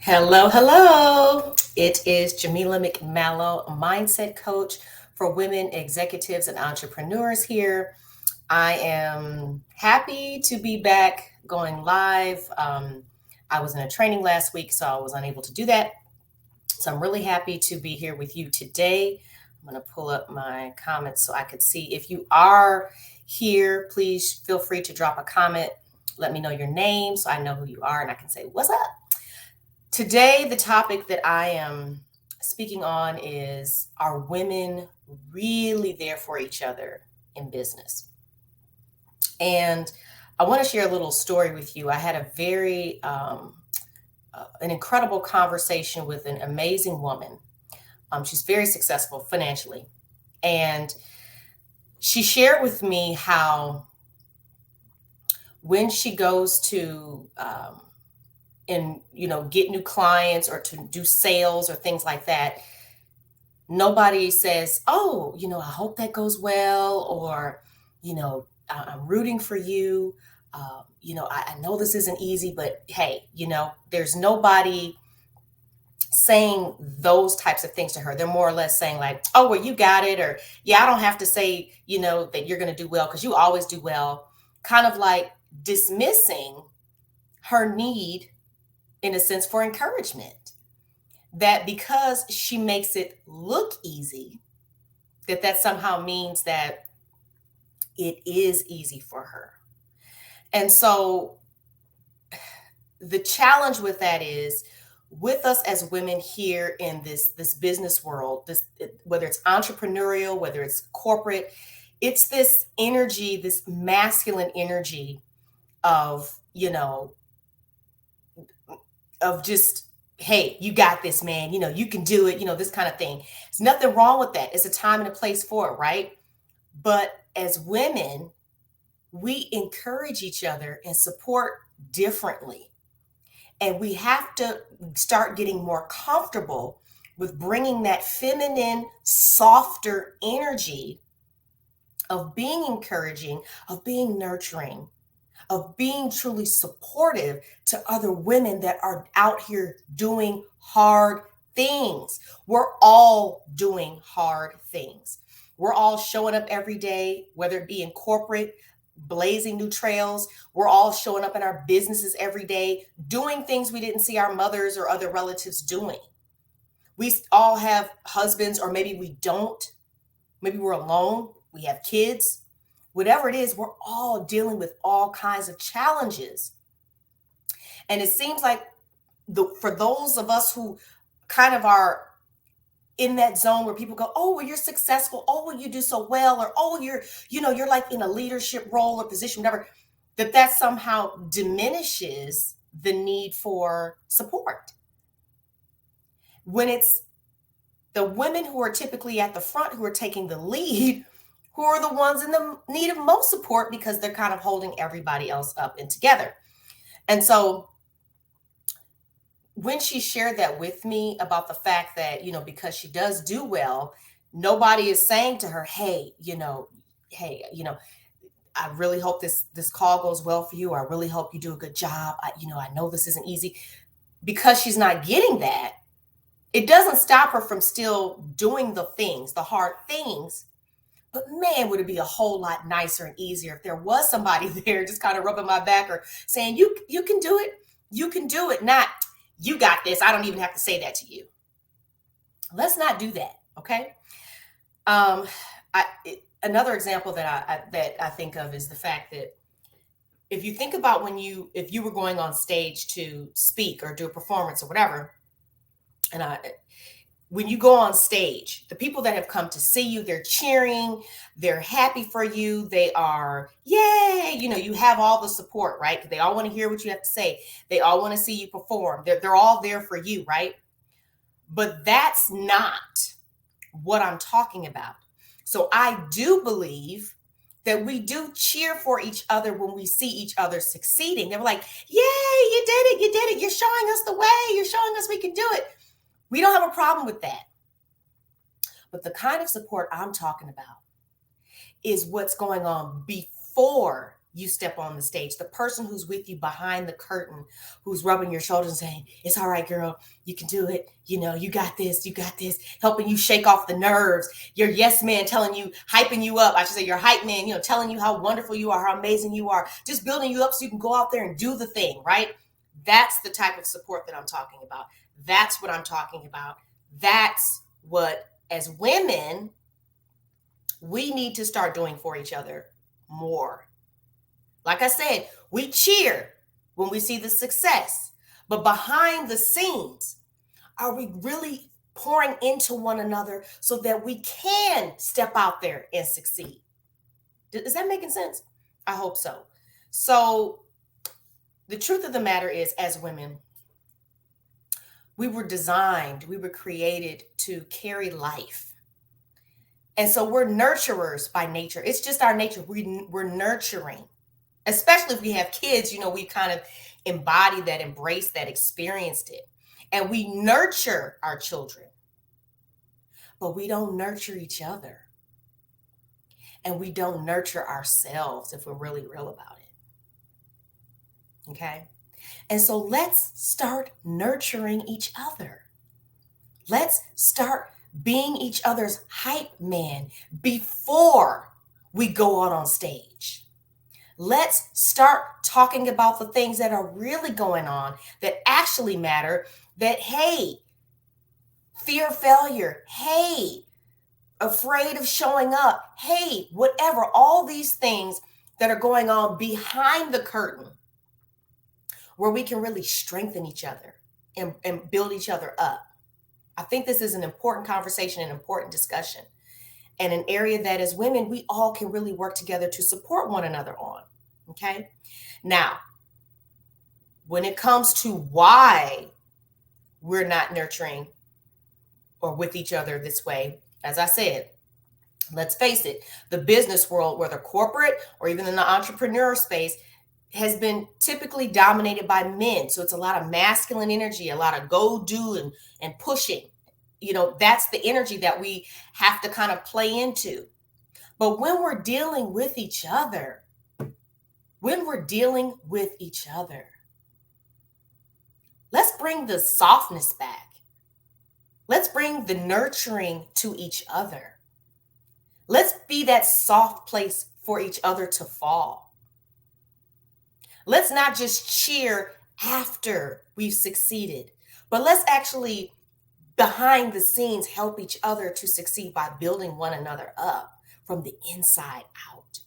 Hello, hello. It is Jamila McMallow, mindset coach for women executives and entrepreneurs here. I am happy to be back going live. I was in a training last week, so I was unable to do that. So I'm really happy to be here with you today. I'm going to pull up my comments so I could see. If you are here, please feel free to drop a comment. Let me know your name so I know who you are and I can say, what's up? Today, the topic that I am speaking on is, are women really there for each other in business? And I want to share a little story with you. I had a an incredible conversation with an amazing woman. She's very successful financially. And she shared with me how when she goes to and get new clients or to do sales or things like that, nobody says, oh, I hope that goes well, or I'm rooting for you. I know this isn't easy, but hey, there's nobody saying those types of things to her. They're more or less saying like, oh, well, you got it, or yeah, I don't have to say that you're going to do well because you always do well, kind of like dismissing her need in a sense for encouragement, that because she makes it look easy, that somehow means that it is easy for her. And so the challenge with that is, with us as women here in this business world, this, whether it's entrepreneurial, whether it's corporate, it's this energy, this masculine energy of of just, hey, you got this, man, you can do it, this kind of thing. There's nothing wrong with that. It's a time and a place for it, right? But as women, we encourage each other and support differently. And we have to start getting more comfortable with bringing that feminine, softer energy of being encouraging, of being nurturing, of being truly supportive to other women that are out here doing hard things. We're all doing hard things. We're all showing up every day, whether it be in corporate, blazing new trails. We're all showing up in our businesses every day, doing things we didn't see our mothers or other relatives doing. We all have husbands, or maybe we don't. Maybe we're alone. We have kids. Whatever it is, we're all dealing with all kinds of challenges. And it seems like for those of us who kind of are in that zone where people go, oh, well, you're successful. Oh, well, you do so well. Or, oh, you're like in a leadership role or position, whatever, that somehow diminishes the need for support. When it's the women who are typically at the front, who are taking the lead, who are the ones in the need of most support, because they're kind of holding everybody else up and together. And so when she shared that with me about the fact that, because she does do well, nobody is saying to her, hey, I really hope this call goes well for you. I really hope you do a good job. I know this isn't easy. Because she's not getting that, it doesn't stop her from still doing the things, the hard things. But man, would it be a whole lot nicer and easier if there was somebody there just kind of rubbing my back or saying, you can do it. You can do it. Not, you got this. I don't even have to say that to you. Let's not do that. Okay. Another example that I think of is the fact that if you think about if you were going on stage to speak or do a performance or whatever, and when you go on stage, the people that have come to see you, they're cheering, they're happy for you, they are, yay, you have all the support, right? Because they all want to hear what you have to say. They all want to see you perform. They're all there for you, right? But that's not what I'm talking about. So I do believe that we do cheer for each other when we see each other succeeding. They're like, yay, you did it, you're showing us the way, you're showing us we can do it. We don't have a problem with that. But the kind of support I'm talking about is what's going on before you step on the stage. The person who's with you behind the curtain, who's rubbing your shoulders and saying, it's all right, girl, you can do it. You know, you got this, helping you shake off the nerves. Your yes man telling you, hyping you up. I should say your hype man, you know, telling you how wonderful you are, how amazing you are, just building you up so you can go out there and do the thing, right? That's the type of support that I'm talking about. That's what I'm talking about. That's what, as women, we need to start doing for each other more. Like I said, we cheer when we see the success, but behind the scenes, are we really pouring into one another so that we can step out there and succeed? Is that making sense? I hope so. So the truth of the matter is, as women, we were designed, we were created to carry life. And so we're nurturers by nature. It's just our nature. We're nurturing, especially if we have kids, you know, we kind of embodied that, embraced that, experienced it. And we nurture our children, but we don't nurture each other. And we don't nurture ourselves if we're really real about it. Okay? And so let's start nurturing each other. Let's start being each other's hype man before we go out on stage. Let's start talking about the things that are really going on, that actually matter, that, hey, fear of failure, hey, afraid of showing up, hey, whatever, all these things that are going on behind the curtain, where we can really strengthen each other and build each other up. I think this is an important conversation, an important discussion, and an area that as women, we all can really work together to support one another on. Okay. Now, when it comes to why we're not nurturing or with each other this way, as I said, let's face it, the business world, whether corporate or even in the entrepreneur space, has been typically dominated by men. So it's a lot of masculine energy, a lot of go do and pushing. You know, that's the energy that we have to kind of play into. But when we're dealing with each other, let's bring the softness back. Let's bring the nurturing to each other. Let's be that soft place for each other to fall. Let's not just cheer after we've succeeded, but let's actually, behind the scenes, help each other to succeed by building one another up from the inside out.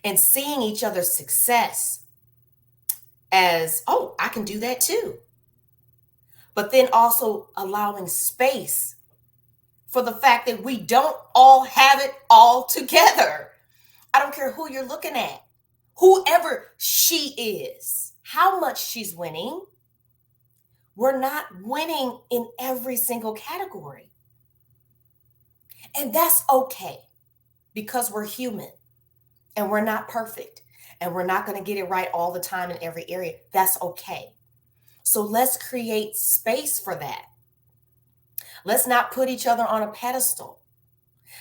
And seeing each other's success as, oh, I can do that too. But then also allowing space for the fact that we don't all have it all together. I don't care who you're looking at, whoever she is, how much she's winning. We're not winning in every single category. And that's okay, because we're human and we're not perfect and we're not going to get it right all the time in every area. That's okay. So let's create space for that. Let's not put each other on a pedestal.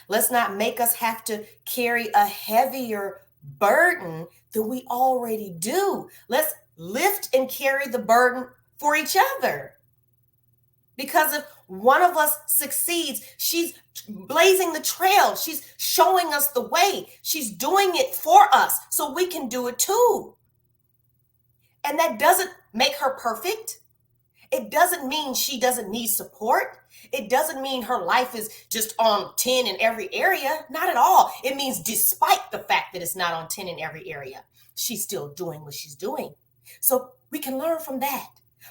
Let's not make us have to carry a heavier burden than we already do. Let's lift and carry the burden for each other. Because if one of us succeeds, she's blazing the trail. She's showing us the way. She's doing it for us so we can do it too. And that doesn't make her perfect. It doesn't mean she doesn't need support. It doesn't mean her life is just on 10 in every area. Not at all. It means despite the fact that it's not on 10 in every area, she's still doing what she's doing. So we can learn from that,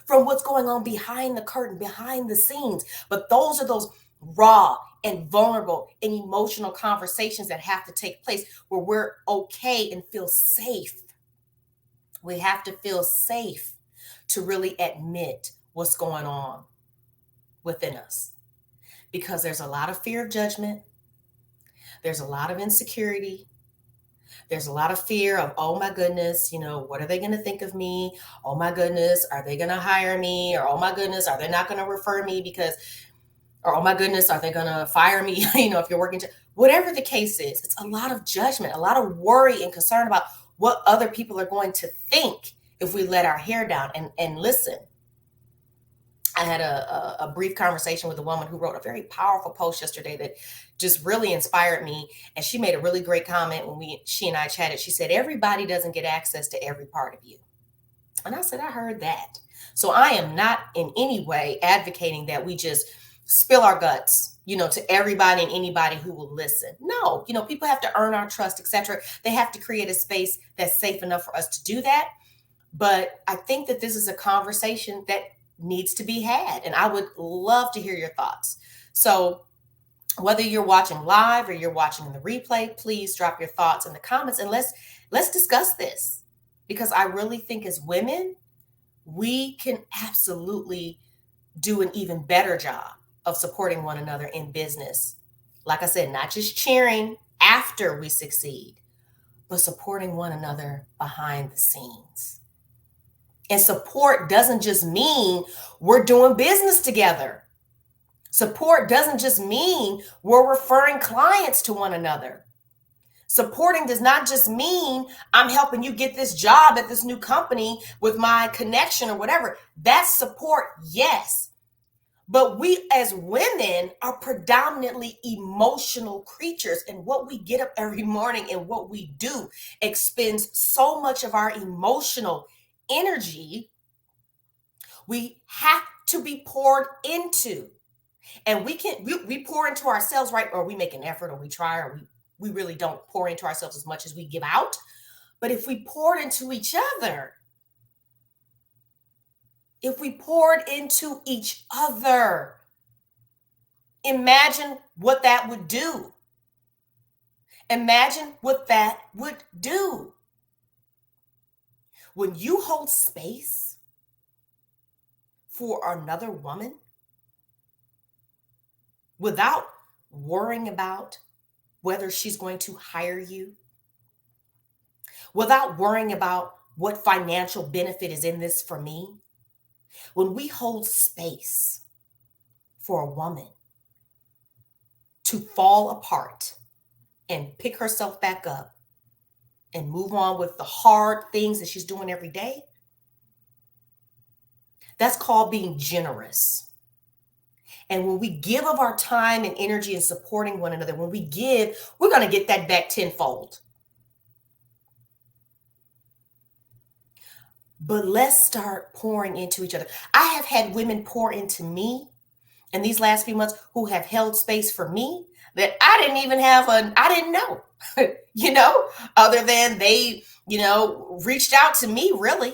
from what's going on behind the curtain, behind the scenes. But those are those raw and vulnerable and emotional conversations that have to take place where we're okay and feel safe. We have to feel safe to really admit what's going on within us, because there's a lot of fear of judgment. There's a lot of insecurity. There's a lot of fear of, oh my goodness, what are they going to think of me? Oh my goodness, are they going to hire me? Or, oh my goodness, are they not going to refer me? Because Or, oh my goodness, are they going to fire me? If you're working, whatever the case is, it's a lot of judgment, a lot of worry and concern about what other people are going to think if we let our hair down. And listen, I had a brief conversation with a woman who wrote a very powerful post yesterday that just really inspired me. And she made a really great comment when she and I chatted. She said, everybody doesn't get access to every part of you. And I said, I heard that. So I am not in any way advocating that we just spill our guts, to everybody and anybody who will listen. No, people have to earn our trust, etc. They have to create a space that's safe enough for us to do that. But I think that this is a conversation that needs to be had. And I would love to hear your thoughts. So whether you're watching live or you're watching in the replay, please drop your thoughts in the comments and let's discuss this, because I really think as women, we can absolutely do an even better job of supporting one another in business. Like I said, not just cheering after we succeed, but supporting one another behind the scenes. And support doesn't just mean we're doing business together. Support doesn't just mean we're referring clients to one another. Supporting does not just mean I'm helping you get this job at this new company with my connection or whatever. That's support, yes. But we as women are predominantly emotional creatures, and what we get up every morning and what we do expends so much of our emotional energy. We have to be poured into. And we pour into ourselves, right? Or we make an effort, or we try, or we really don't pour into ourselves as much as we give out. But if we poured into each other, imagine what that would do. Imagine what that would do. When you hold space for another woman without worrying about whether she's going to hire you, without worrying about what financial benefit is in this for me, when we hold space for a woman to fall apart and pick herself back up and move on with the hard things that she's doing every day, that's called being generous. And when we give of our time and energy and supporting one another, when we give, we're going to get that back tenfold. But let's start pouring into each other. I have had women pour into me in these last few months who have held space for me that I didn't know, other than they, reached out to me, really.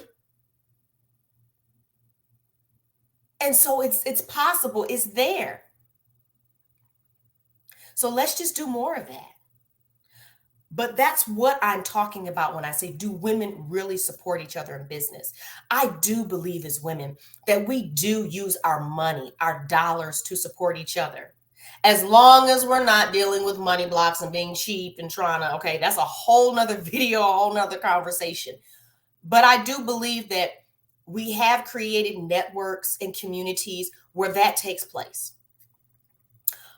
And so it's possible, it's there. So let's just do more of that. But that's what I'm talking about when I say, do women really support each other in business? I do believe as women that we do use our money, our dollars to support each other. As long as we're not dealing with money blocks and being cheap and okay, that's a whole nother video, a whole nother conversation. But I do believe that we have created networks and communities where that takes place.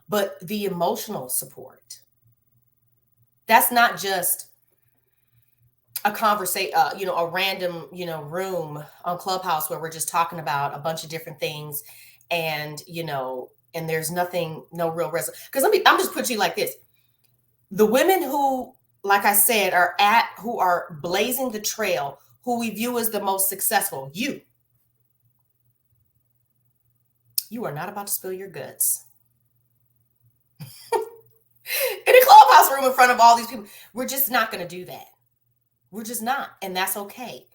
But the emotional support, that's not just a conversation, a random, room on Clubhouse where we're just talking about a bunch of different things and, and there's no real resolution. Because I'm just putting you like this. The women who, like I said, who are blazing the trail, who we view as the most successful, you are not about to spill your guts in a Clubhouse room in front of all these people. We're just not going to do that. We're just not. And that's okay.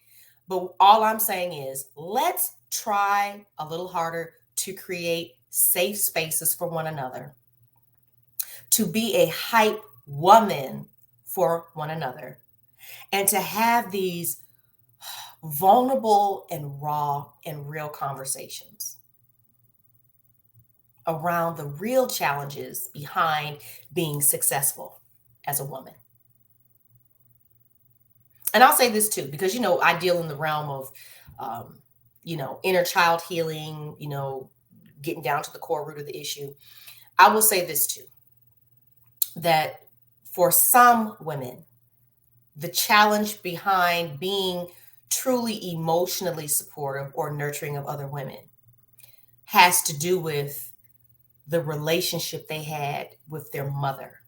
But all I'm saying is, let's try a little harder to create safe spaces for one another, to be a hype woman for one another, and to have these vulnerable and raw and real conversations around the real challenges behind being successful as a woman. And I'll say this too, because, I deal in the realm of, inner child healing, getting down to the core root of the issue. I will say this too, that for some women, the challenge behind being truly emotionally supportive or nurturing of other women has to do with the relationship they had with their mother.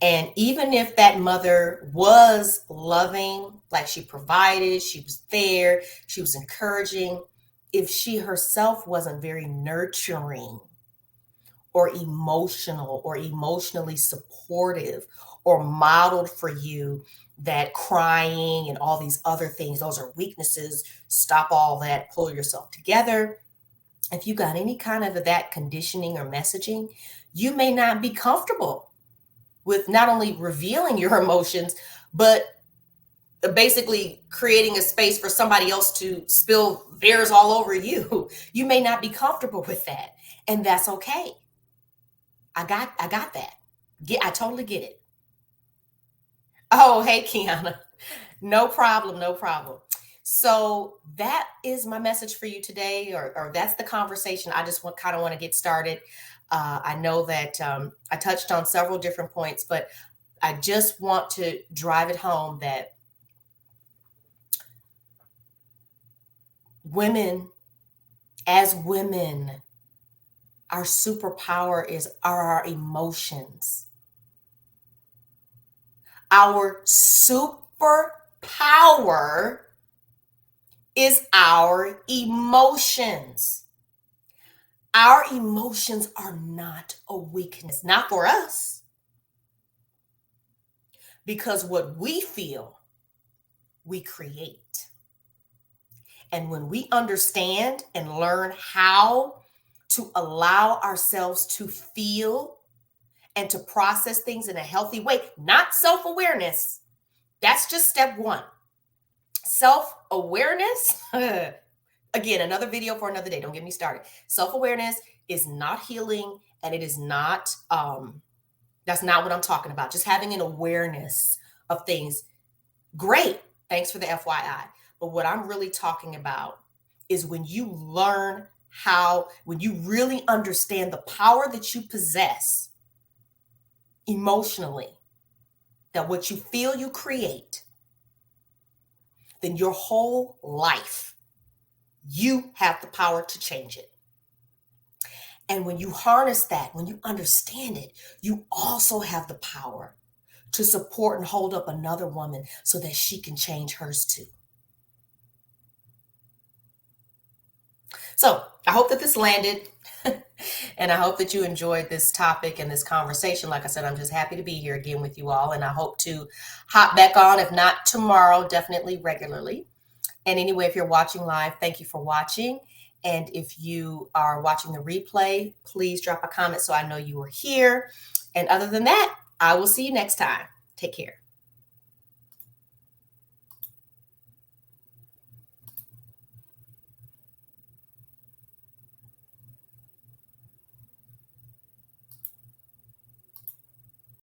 And even if that mother was loving, like she provided, she was there, she was encouraging, if she herself wasn't very nurturing or emotional or emotionally supportive or modeled for you that crying and all these other things, those are weaknesses, stop all that, pull yourself together. If you got any kind of that conditioning or messaging, you may not be comfortable with not only revealing your emotions, but basically creating a space for somebody else to spill theirs all over you. You may not be comfortable with that, and that's okay. I got that. I totally get it. Oh, hey, Kiana. No problem, no problem. So that is my message for you today, or that's the conversation. I just kind of want to get started. I know that I touched on several different points, but I just want to drive it home that women, as women, our superpower are our emotions. Our superpower is our emotions. Our emotions are not a weakness, not for us, because what we feel, we create. And when we understand and learn how to allow ourselves to feel and to process things in a healthy way, not self awareness, that's just step one. Self awareness, again, another video for another day. Don't get me started. Self awareness is not healing, and it is not, that's not what I'm talking about. Just having an awareness of things. Great. Thanks for the FYI. But what I'm really talking about is when you learn when you really understand the power that you possess emotionally, that what you feel you create, then your whole life, you have the power to change it. And when you harness that, when you understand it, you also have the power to support and hold up another woman so that she can change hers too. So I hope that this landed. And I hope that you enjoyed this topic and this conversation. Like I said, I'm just happy to be here again with you all. And I hope to hop back on, if not tomorrow, definitely regularly. And anyway, if you're watching live, thank you for watching. And if you are watching the replay, please drop a comment so I know you were here. And other than that, I will see you next time. Take care.